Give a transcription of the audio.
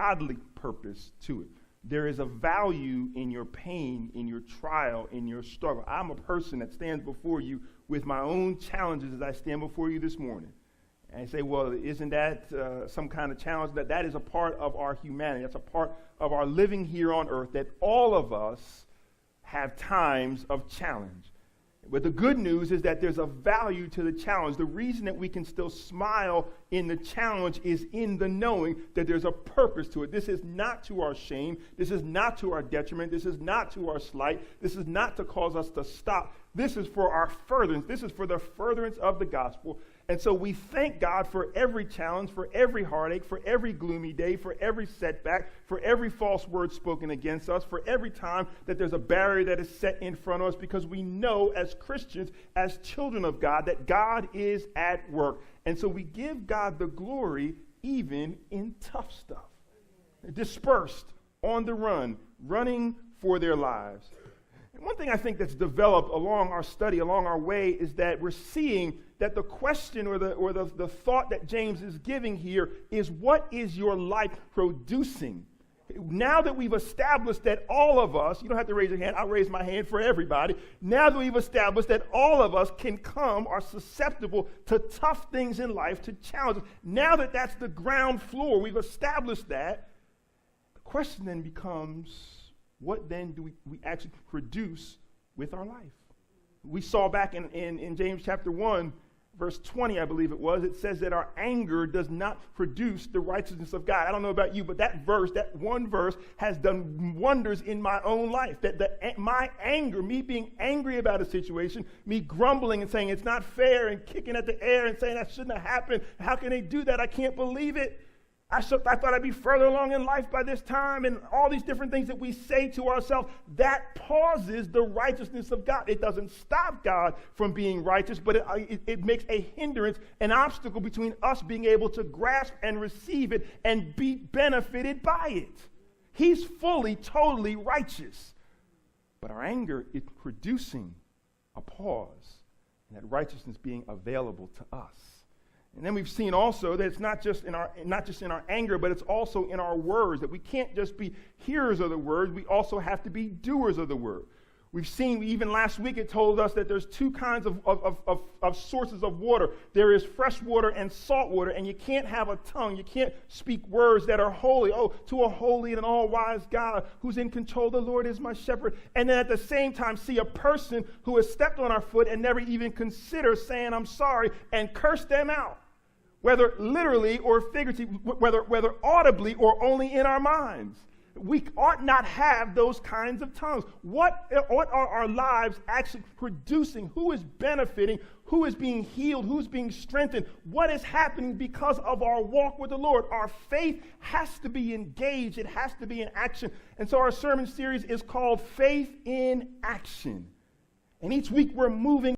godly purpose to it. There is a value in your pain, in your trial, in your struggle. I'm a person that stands before you with my own challenges as I stand before you this morning. And I say, well, isn't that some kind of challenge? That is a part of our humanity. That's a part of our living here on earth, that all of us have times of challenge. But the good news is that there's a value to the challenge. The reason that we can still smile in the challenge is in the knowing that there's a purpose to it. This is not to our shame. This is not to our detriment. This is not to our slight. This is not to cause us to stop. This is for our furtherance. This is for the furtherance of the gospel. And so we thank God for every challenge, for every heartache, for every gloomy day, for every setback, for every false word spoken against us, for every time that there's a barrier that is set in front of us, because we know as Christians, as children of God, that God is at work. And so we give God the glory even in tough stuff. Dispersed, on the run, running for their lives. And one thing I think that's developed along our study, along our way, is that we're seeing that the question or the thought that James is giving here is, what is your life producing? Now that we've established that all of us, you don't have to raise your hand, I'll raise my hand for everybody. Now that we've established that all of us are susceptible to tough things in life, to challenges. Now that that's the ground floor, we've established that. The question then becomes, what then do we actually produce with our life? We saw back in James chapter 1, verse 20, I believe it says that our anger does not produce the righteousness of God. I don't know about you, but that one verse, has done wonders in my own life. My anger, me being angry about a situation, me grumbling and saying it's not fair and kicking at the air and saying that shouldn't have happened. How can they do that? I can't believe it. I thought I'd be further along in life by this time, and all these different things that we say to ourselves, that pauses the righteousness of God. It doesn't stop God from being righteous, but it makes a hindrance, an obstacle between us being able to grasp and receive it and be benefited by it. He's fully, totally righteous. But our anger is producing a pause, and that righteousness being available to us. And then we've seen also that it's not just in our anger, but it's also in our words, that we can't just be hearers of the word, we also have to be doers of the word. We've seen, even last week, it told us that there's two kinds of sources of water. There is fresh water and salt water, and you can't have a tongue. You can't speak words that are holy. Oh, to a holy and all-wise God who's in control, the Lord is my shepherd. And then at the same time, see a person who has stepped on our foot and never even consider saying, I'm sorry, and curse them out. Whether literally or figuratively, whether audibly or only in our minds. We ought not have those kinds of tongues. What are our lives actually producing? Who is benefiting? Who is being healed? Who's being strengthened? What is happening because of our walk with the Lord? Our faith has to be engaged. It has to be in action. And so our sermon series is called Faith in Action. And each week we're moving